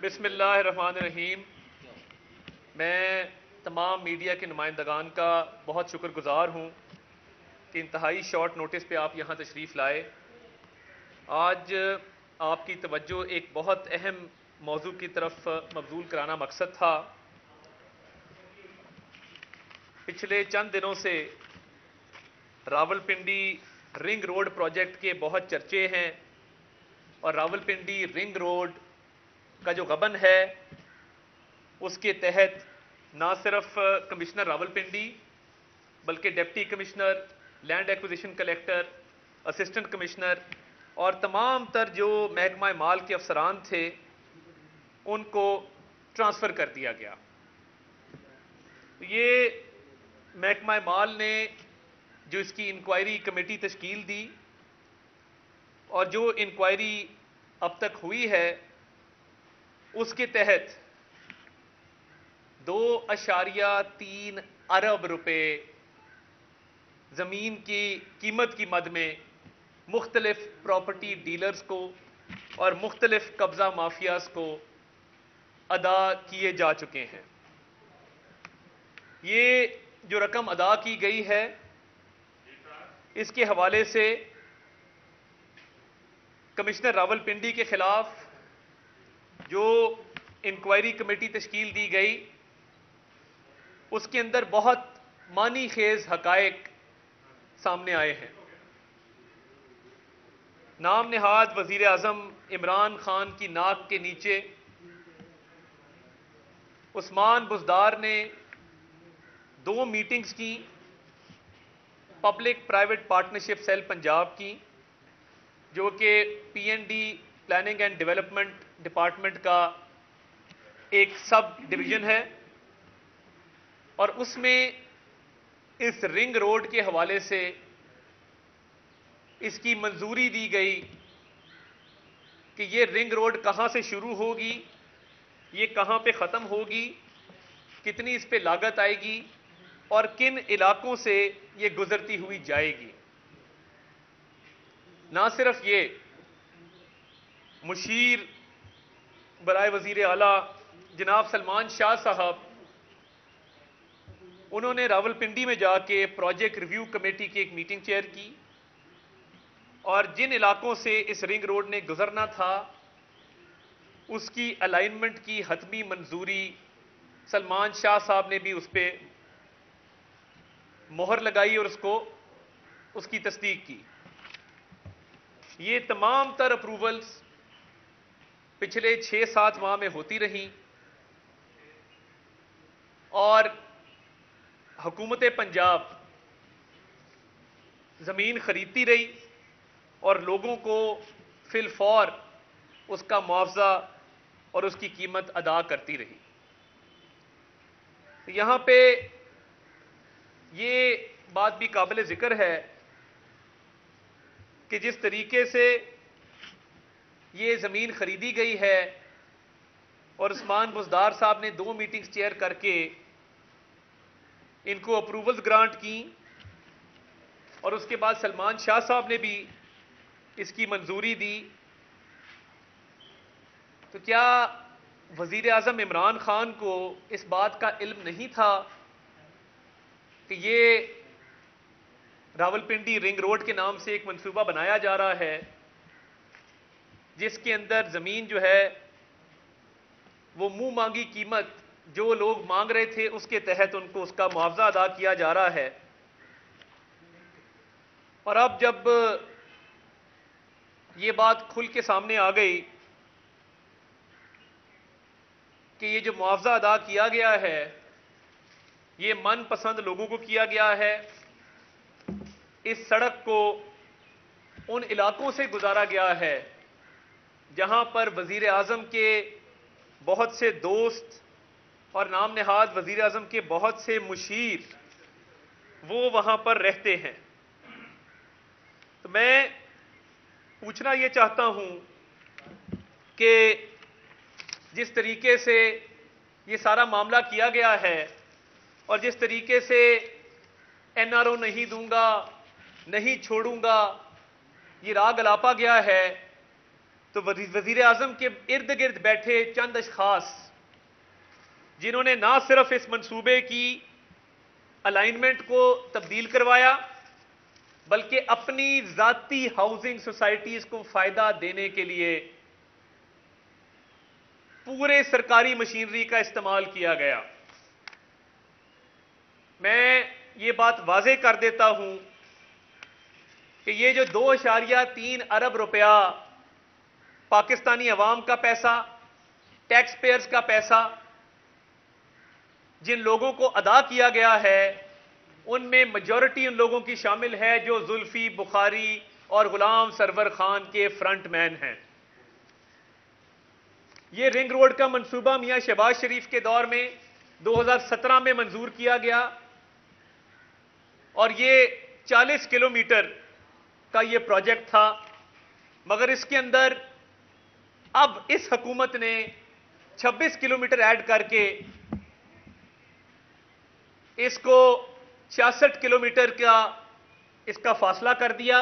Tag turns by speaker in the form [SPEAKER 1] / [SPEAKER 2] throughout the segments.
[SPEAKER 1] بسم اللہ الرحمن الرحیم۔ میں تمام میڈیا کے نمائندگان کا بہت شکر گزار ہوں کہ انتہائی شارٹ نوٹس پہ آپ یہاں تشریف لائے۔ آج آپ کی توجہ ایک بہت اہم موضوع کی طرف مبذول کرانا مقصد تھا۔ پچھلے چند دنوں سے راولپنڈی رنگ روڈ پروجیکٹ کے بہت چرچے ہیں، اور راولپنڈی رنگ روڈ کا جو غبن ہے اس کے تحت نہ صرف کمشنر راولپنڈی بلکہ deputy commissioner, land acquisition collector, assistant commissioner اور تمام تر جو محکمہ مال کے افسران تھے ان کو ٹرانسفر کر دیا گیا۔ یہ محکمہ مال نے جو اس کی انکوائری کمیٹی تشکیل دی، اور جو انکوائری اب تک ہوئی ہے اس کے تحت 2.3 ارب روپے زمین کی قیمت کی مد میں مختلف پراپرٹی ڈیلرز کو اور مختلف قبضہ مافیاز کو ادا کیے جا چکے ہیں۔ یہ جو رقم ادا کی گئی ہے اس کے حوالے سے کمشنر راولپنڈی کے خلاف جو انکوائری کمیٹی تشکیل دی گئی اس کے اندر بہت معنی خیز حقائق سامنے آئے ہیں۔ نام نہاد وزیر اعظم عمران خان کی ناک کے نیچے عثمان بزدار نے 2 میٹنگز کی، public private partnership cell Punjab کی، جو کہ P N D planning and development department کا ایک سب ڈویژن ہے، اور اس میں اس رنگ روڈ کے حوالے سے اس کی منظوری دی گئی کہ یہ رنگ روڈ کہاں سے شروع ہوگی، یہ کہاں پہ ختم ہوگی، کتنی اس پہ لاگت آئے گی اور کن علاقوں سے یہ گزرتی ہوئی جائے گی۔ نہ صرف یہ، مشیر برائے وزیر اعلیٰ جناب سلمان شاہ صاحب انہوں نے راولپنڈی میں جا کے پروجیکٹ ریویو کمیٹی کی ایک میٹنگ چیئر کی، اور جن علاقوں سے اس رنگ روڈ نے گزرنا تھا اس کی الائنمنٹ کی حتمی منظوری سلمان شاہ صاحب نے بھی اس پہ مہر لگائی اور اس کی تصدیق کی۔ یہ تمام تر اپروولز پچھلے 6-7 ماہ میں ہوتی رہیں، اور حکومت پنجاب زمین خریدتی رہی اور لوگوں کو فی الفور اس کا معاوضہ اور اس کی قیمت ادا کرتی رہی۔ یہاں پہ یہ بات بھی قابل ذکر ہے کہ جس طریقے سے یہ زمین خریدی گئی ہے اور عثمان بزدار صاحب نے 2 میٹنگز چیئر کر کے ان کو اپروولز گرانٹ کی، اور اس کے بعد سلمان شاہ صاحب نے بھی اس کی منظوری دی، تو کیا وزیر اعظم عمران خان کو اس بات کا علم نہیں تھا کہ یہ راولپنڈی رنگ روڈ کے نام سے ایک منصوبہ بنایا جا رہا ہے جس کے اندر زمین جو ہے وہ منہ مانگی قیمت جو لوگ مانگ رہے تھے اس کے تحت ان کو اس کا معاوضہ ادا کیا جا رہا ہے؟ اور اب جب یہ بات کھل کے سامنے آ گئی کہ یہ جو معاوضہ ادا کیا گیا ہے یہ من پسند لوگوں کو کیا گیا ہے، اس سڑک کو ان علاقوں سے گزارا گیا ہے جہاں پر وزیر اعظم کے بہت سے دوست اور نام نہاد وزیر اعظم کے بہت سے مشیر وہ وہاں پر رہتے ہیں۔ تو میں پوچھنا یہ چاہتا ہوں کہ جس طریقے سے یہ سارا معاملہ کیا گیا ہے اور جس طریقے سے این آر او نہیں دوں گا، نہیں چھوڑوں گا، یہ راگ الاپا گیا ہے، تو وزیر اعظم کے ارد گرد بیٹھے چند اشخاص جنہوں نے نہ صرف اس منصوبے کی الائنمنٹ کو تبدیل کروایا بلکہ اپنی ذاتی ہاؤسنگ سوسائٹیز کو فائدہ دینے کے لیے پورے سرکاری مشینری کا استعمال کیا گیا. میں یہ بات واضح کر دیتا ہوں کہ یہ جو 2.3 ارب روپیہ پاکستانی عوام کا پیسہ، ٹیکس پیئرز کا پیسہ جن لوگوں کو ادا کیا گیا ہے، ان میں میجورٹی ان لوگوں کی شامل ہے جو زلفی بخاری اور غلام سرور خان کے فرنٹ مین ہیں. یہ رنگ روڈ کا منصوبہ میاں شہباز شریف کے دور میں 2017 میں منظور کیا گیا اور یہ 40 کلومیٹر کا یہ پروجیکٹ تھا، مگر اس کے اندر اب اس حکومت نے 26 کلومیٹر ایڈ کر کے اس کو 66 کلومیٹر کا اس کا فاصلہ کر دیا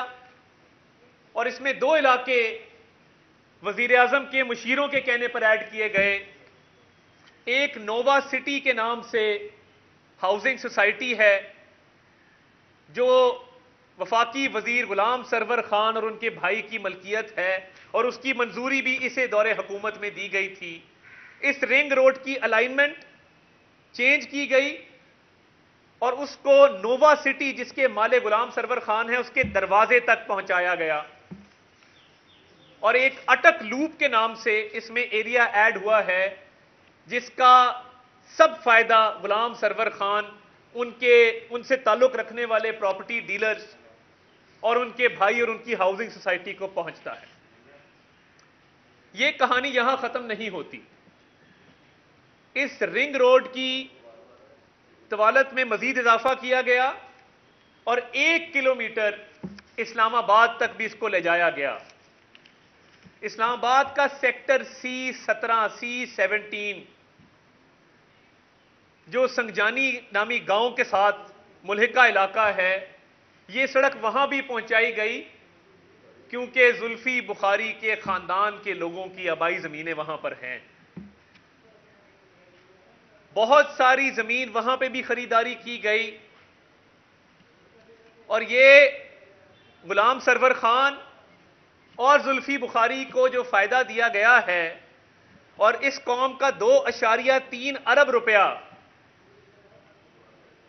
[SPEAKER 1] اور اس میں 2 علاقے وزیر اعظم کے مشیروں کے کہنے پر ایڈ کیے گئے. ایک نووا سٹی کے نام سے ہاؤسنگ سوسائٹی ہے جو وفاقی وزیر غلام سرور خان اور ان کے بھائی کی ملکیت ہے اور اس کی منظوری بھی اسے دور حکومت میں دی گئی تھی. اس رنگ روڈ کی الائنمنٹ چینج کی گئی اور اس کو نووا سٹی جس کے مالک غلام سرور خان ہے اس کے دروازے تک پہنچایا گیا اور ایک اٹک لوپ کے نام سے اس میں ایریا ایڈ ہوا ہے جس کا سب فائدہ غلام سرور خان، ان سے تعلق رکھنے والے پراپرٹی ڈیلرز اور ان کے بھائی اور ان کی ہاؤسنگ سوسائٹی کو پہنچتا ہے. یہ کہانی یہاں ختم نہیں ہوتی. اس رنگ روڈ کی طوالت میں مزید اضافہ کیا گیا اور 1 کلومیٹر اسلام آباد تک بھی اس کو لے جایا گیا. اسلام آباد کا سیکٹر C17 C17 جو سنگجانی نامی گاؤں کے ساتھ ملحقہ علاقہ ہے، یہ سڑک وہاں بھی پہنچائی گئی کیونکہ زلفی بخاری کے خاندان کے لوگوں کی آبائی زمینیں وہاں پر ہیں. بہت ساری زمین وہاں پہ بھی خریداری کی گئی اور یہ غلام سرور خان اور زلفی بخاری کو جو فائدہ دیا گیا ہے اور اس قوم کا 2.3 ارب روپیہ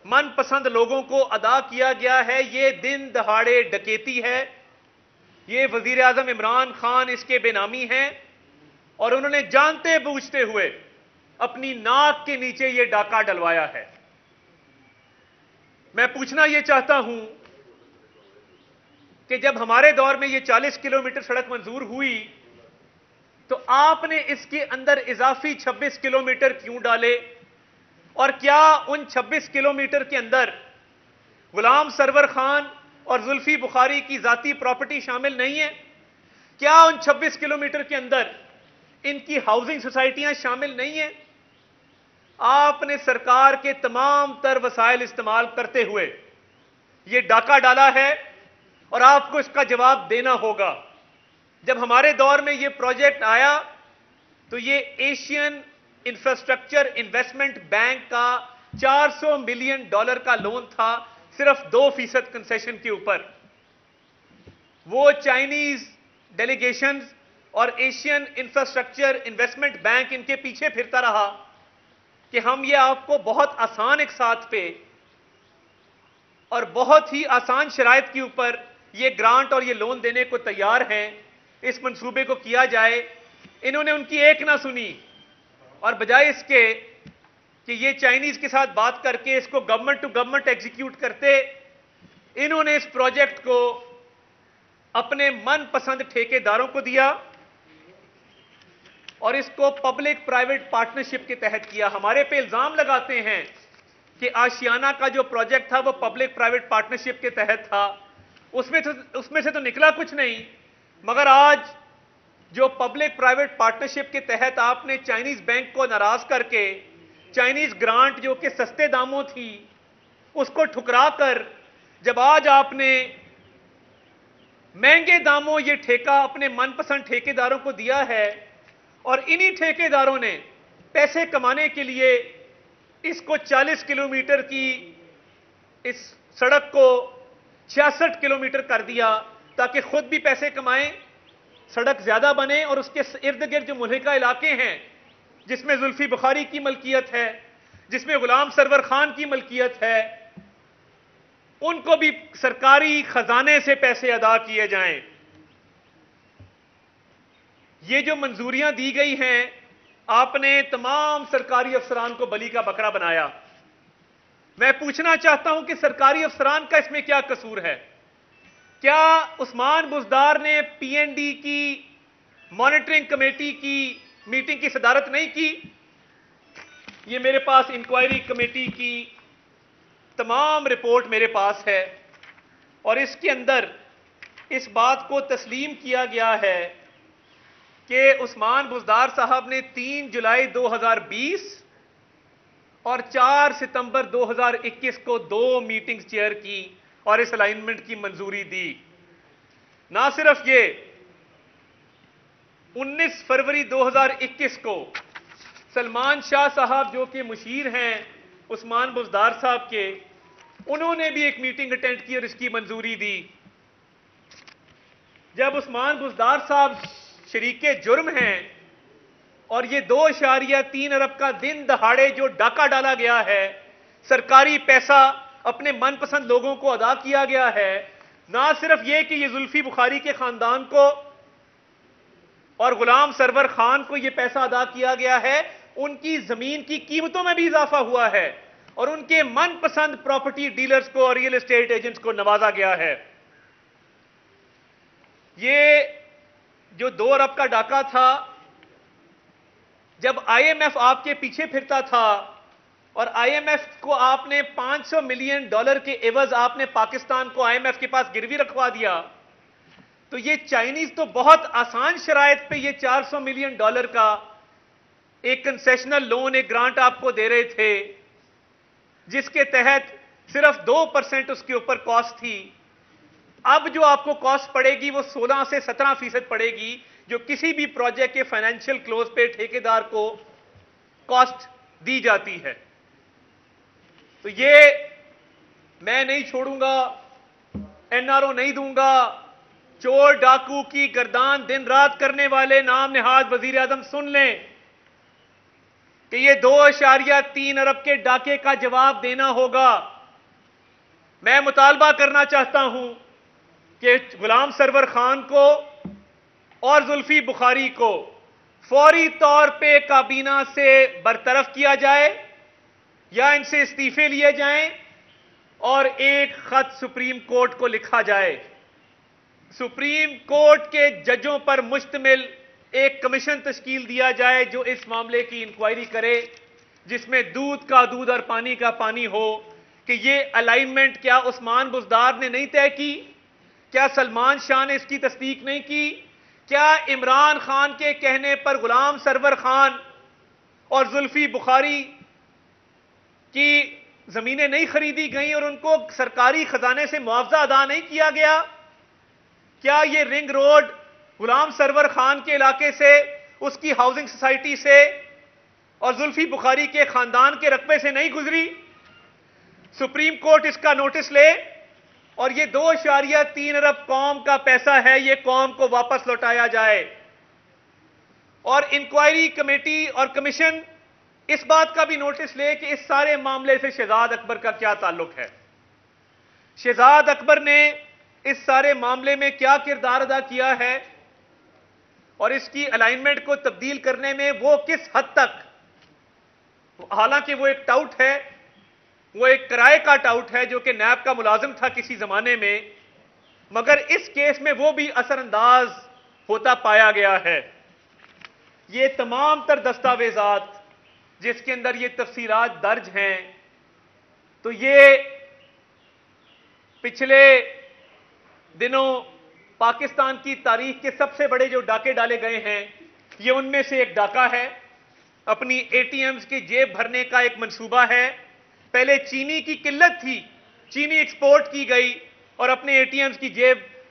[SPEAKER 1] من پسند لوگوں کو ادا کیا گیا ہے، یہ دن دہاڑے ڈکیتی ہے. یہ وزیر اعظم عمران خان اس کے بے نامی ہیں اور انہوں نے جانتے بوجھتے ہوئے اپنی ناک کے نیچے یہ ڈاکہ ڈلوایا ہے. میں پوچھنا یہ چاہتا ہوں کہ جب ہمارے دور میں یہ 40 کلومیٹر سڑک منظور ہوئی تو آپ نے اس کے اندر اضافی 26 کلومیٹر کیوں ڈالے؟ اور کیا ان 26 کلومیٹر کے اندر غلام سرور خان اور زلفی بخاری کی ذاتی پراپرٹی شامل نہیں ہے؟ کیا ان 26 کلومیٹر کے اندر ان کی ہاؤسنگ سوسائٹیاں شامل نہیں ہیں؟ آپ نے سرکار کے تمام تر وسائل استعمال کرتے ہوئے یہ ڈاکہ ڈالا ہے اور آپ کو اس کا جواب دینا ہوگا. جب ہمارے دور میں یہ پروجیکٹ آیا تو یہ ایشین انفراسٹرکچر انویسٹمنٹ بینک کا $400 ملین کا لون تھا صرف 2% کنسیشن کے اوپر. وہ چائنیز ڈیلیگیشنز اور ایشین انفراسٹرکچر انویسٹمنٹ بینک ان کے پیچھے پھرتا رہا کہ ہم یہ آپ کو بہت آسان اقساط پہ اور بہت ہی آسان شرائط کے اوپر یہ گرانٹ اور یہ لون دینے کو تیار ہیں، اس منصوبے کو کیا جائے. انہوں نے ان کی ایک نہ سنی اور بجائے اس کے کہ یہ چائنیز کے ساتھ بات کر کے اس کو گورنمنٹ ٹو گورنمنٹ ایگزیکیوٹ کرتے، انہوں نے اس پروجیکٹ کو اپنے من پسند ٹھیکیداروں کو دیا اور اس کو پبلک پرائیویٹ پارٹنرشپ کے تحت کیا. ہمارے پہ الزام لگاتے ہیں کہ آشیانہ کا جو پروجیکٹ تھا وہ پبلک پرائیویٹ پارٹنرشپ کے تحت تھا، اس میں سے تو نکلا کچھ نہیں. مگر آج جو پبلک پرائیویٹ پارٹنرشپ کے تحت آپ نے چائنیز بینک کو ناراض کر کے چائنیز گرانٹ جو کہ سستے داموں تھی اس کو ٹھکرا کر جب آج آپ نے مہنگے داموں یہ ٹھیکہ اپنے من پسند ٹھیکیداروں کو دیا ہے اور انہی ٹھیکیداروں نے پیسے کمانے کے لیے اس کو 40 کلومیٹر کی اس سڑک کو 66 کلومیٹر کر دیا تاکہ خود بھی پیسے کمائیں، سڑک زیادہ بنے اور اس کے ارد گرد جو ملحقہ علاقے ہیں جس میں زلفی بخاری کی ملکیت ہے، جس میں غلام سرور خان کی ملکیت ہے، ان کو بھی سرکاری خزانے سے پیسے ادا کیے جائیں۔ یہ جو منظوریاں دی گئی ہیں، آپ نے تمام سرکاری افسران کو بلی کا بکرا بنایا۔ میں پوچھنا چاہتا ہوں کہ سرکاری افسران کا اس میں کیا قصور ہے؟ کیا عثمان بزدار نے پی این ڈی کی مانیٹرنگ کمیٹی کی میٹنگ کی صدارت نہیں کی؟ یہ میرے پاس انکوائری کمیٹی کی تمام رپورٹ میرے پاس ہے اور اس کے اندر اس بات کو تسلیم کیا گیا ہے کہ عثمان بزدار صاحب نے 3 جولائی 2020 اور 4 ستمبر 2021 کو 2 میٹنگز چیئر کی اور اس الائنمنٹ کی منظوری دی۔ نہ صرف یہ، 19 فروری 2021 کو سلمان شاہ صاحب جو کہ مشیر ہیں عثمان بزدار صاحب کے، انہوں نے بھی ایک میٹنگ اٹینڈ کی اور اس کی منظوری دی۔ جب عثمان بزدار صاحب شریک جرم ہیں اور یہ 2.3 ارب کا دن دہاڑے جو ڈاکہ ڈالا گیا ہے، سرکاری پیسہ اپنے من پسند لوگوں کو ادا کیا گیا ہے، نہ صرف یہ کہ یہ زلفی بخاری کے خاندان کو اور غلام سرور خان کو یہ پیسہ ادا کیا گیا ہے، ان کی زمین کی قیمتوں میں بھی اضافہ ہوا ہے اور ان کے من پسند پراپرٹی ڈیلرز کو اور ریئل اسٹیٹ ایجنٹس کو نوازا گیا ہے۔ یہ جو 2 ارب کا ڈاکہ تھا، جب آئی ایم ایف آپ کے پیچھے پھرتا تھا اور آئی ایم ایف کو آپ نے $500 ملین کے عوض آپ نے پاکستان کو آئی ایم ایف کے پاس گروی رکھوا دیا، تو یہ چائنیز تو بہت آسان شرائط پہ یہ $400 ملین کا ایک کنسیشنل لون، ایک گرانٹ آپ کو دے رہے تھے، جس کے تحت صرف 2% اس کے اوپر کاسٹ تھی۔ اب جو آپ کو کاسٹ پڑے گی وہ 16 سے 17% پڑے گی، جو کسی بھی پروجیکٹ کے فائنینشیل کلوز پہ ٹھیکیدار کو کاسٹ دی جاتی ہے۔ تو یہ میں نہیں چھوڑوں گا، این آر او نہیں دوں گا، چور ڈاکو کی گردان دن رات کرنے والے نام نہاد وزیر اعظم سن لیں کہ یہ 2.3 ارب کے ڈاکے کا جواب دینا ہوگا۔ میں مطالبہ کرنا چاہتا ہوں کہ غلام سرور خان کو اور زلفی بخاری کو فوری طور پہ کابینہ سے برطرف کیا جائے یا ان سے استعفے لیے جائیں اور ایک خط سپریم کورٹ کو لکھا جائے۔ سپریم کورٹ کے ججوں پر مشتمل ایک کمیشن تشکیل دیا جائے جو اس معاملے کی انکوائری کرے، جس میں دودھ کا دودھ اور پانی کا پانی ہو کہ یہ الائنمنٹ کیا عثمان بزدار نے نہیں طے کی؟ کیا سلمان شاہ نے اس کی تصدیق نہیں کی؟ کیا عمران خان کے کہنے پر غلام سرور خان اور زلفی بخاری کی زمینیں نہیں خریدی گئیں اور ان کو سرکاری خزانے سے معاوضہ ادا نہیں کیا گیا؟ کیا یہ رنگ روڈ غلام سرور خان کے علاقے سے، اس کی ہاؤسنگ سوسائٹی سے اور زلفی بخاری کے خاندان کے رقبے سے نہیں گزری؟ سپریم کورٹ اس کا نوٹس لے اور یہ 2.3 ارب قوم کا پیسہ ہے، یہ قوم کو واپس لوٹایا جائے۔ اور انکوائری کمیٹی اور کمیشن اس بات کا بھی نوٹس لے کہ اس سارے معاملے سے شہزاد اکبر کا کیا تعلق ہے، شہزاد اکبر نے اس سارے معاملے میں کیا کردار ادا کیا ہے اور اس کی الائنمنٹ کو تبدیل کرنے میں وہ کس حد تک، حالانکہ وہ ایک ٹاؤٹ ہے، وہ ایک کرائے کا ٹاؤٹ ہے جو کہ نیب کا ملازم تھا کسی زمانے میں، مگر اس کیس میں وہ بھی اثر انداز ہوتا پایا گیا ہے۔ یہ تمام تر دستاویزات جس کے اندر یہ تفصیلات درج ہیں، تو یہ پچھلے دنوں پاکستان کی تاریخ کے سب سے بڑے جو ڈاکے ڈالے گئے ہیں، یہ ان میں سے ایک ڈاکہ ہے۔ اپنی اے ٹی ایمز کی جیب بھرنے کا ایک منصوبہ ہے۔ پہلے چینی کی قلت تھی، چینی ایکسپورٹ کی گئی اور اپنے اے ٹی ایمز کی جیب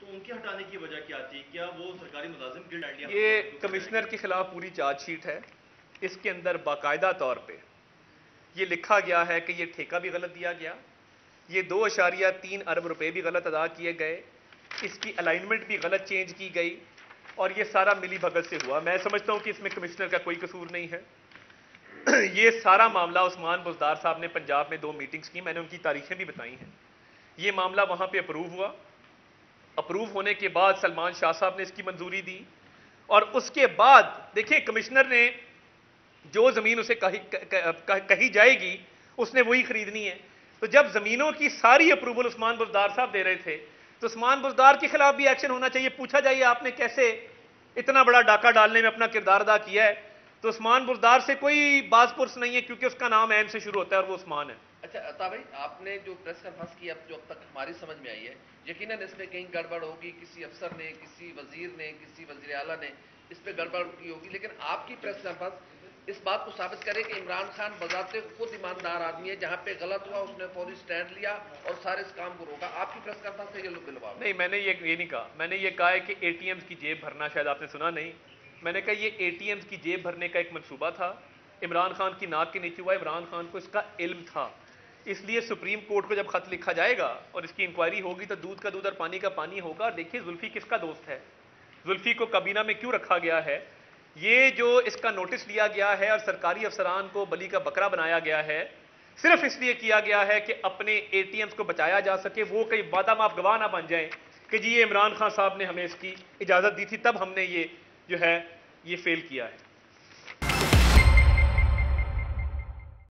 [SPEAKER 2] تو ان کے ہٹانے کی وجہ کیا تھی؟ کیا وہ سرکاری ملازم گلڈ آئیڈیا؟
[SPEAKER 1] یہ کمشنر کے خلاف پوری چارج شیٹ ہے. اس کے اندر باقاعدہ طور پہ یہ لکھا گیا ہے کہ یہ ٹھیکہ بھی غلط دیا گیا, یہ 2.3 ارب روپے بھی غلط ادا کیے گئے, اس کی الائنمنٹ بھی غلط چینج کی گئی, اور یہ سارا ملی بھگت سے ہوا. میں سمجھتا ہوں کہ اس میں کمشنر کا کوئی قصور نہیں ہے. یہ سارا معاملہ عثمان بزدار صاحب نے پنجاب میں 2 میٹنگز کی, میں نے ان کی تاریخیں بھی بتائی ہیں. یہ معاملہ وہاں پہ اپروو ہوا, اپروو ہونے کے بعد سلمان شاہ صاحب نے اس کی منظوری دی, اور اس کے بعد دیکھیں کمشنر نے جو زمین اسے کہی جائے گی اس نے وہی خریدنی ہے. تو جب زمینوں کی ساری اپروول عثمان بزدار صاحب دے رہے تھے تو عثمان بزدار کے خلاف بھی ایکشن ہونا چاہیے. پوچھا جائے آپ نے کیسے اتنا بڑا ڈاکہ ڈالنے میں اپنا کردار ادا کیا ہے, تو عثمان بزدار سے کوئی باز پرس نہیں ہے کیونکہ اس کا نام عین سے شروع ہوتا ہے اور وہ عثمان ہے.
[SPEAKER 3] اچھا عطا بھائی, آپ نے جو پریس کانفرنس کی اب جو اب تک ہماری سمجھ میں آئی ہے, یقیناً اس میں کہیں گڑبڑ ہوگی, کسی افسر نے, کسی وزیر نے, کسی وزیر اعلیٰ نے اس پہ گڑبڑ کی ہوگی, لیکن آپ کی پریس کانفرنس اس بات کو ثابت کرے کہ عمران خان بذات خود ایماندار آدمی ہے, جہاں پہ غلط ہوا اس نے فوری سٹینڈ لیا اور سارے اس کام کو روکا. آپ کی پریس کانفرنس سے یہ لوگ دلوا
[SPEAKER 1] نہیں, میں نے یہ نہیں کہا. میں نے یہ کہا ہے کہ اے ٹی ایمز کی جیب بھرنا, شاید آپ نے سنا نہیں, میں نے کہا یہ اے ٹی ایمز کی جیب بھرنے کا ایک منصوبہ تھا, عمران خان کی ناک کے نیچے ہوا. عمران خان کو اس کا علم تھا, اس لیے سپریم کورٹ کو جب خط لکھا جائے گا اور اس کی انکوائری ہوگی تو دودھ کا دودھ اور پانی کا پانی ہوگا. دیکھیے زلفی کس کا دوست ہے, زلفی کو کابینہ میں کیوں رکھا گیا ہے, یہ جو اس کا نوٹس لیا گیا ہے اور سرکاری افسران کو بلی کا بکرا بنایا گیا ہے, صرف اس لیے کیا گیا ہے کہ اپنے اے ٹی ایمز کو بچایا جا سکے, وہ کئی وعدہ معاف گواہ نہ بن جائیں کہ جی یہ عمران خان صاحب نے ہمیں اس کی اجازت دی تھی تب ہم نے یہ جو ہے یہ فیل کیا ہے.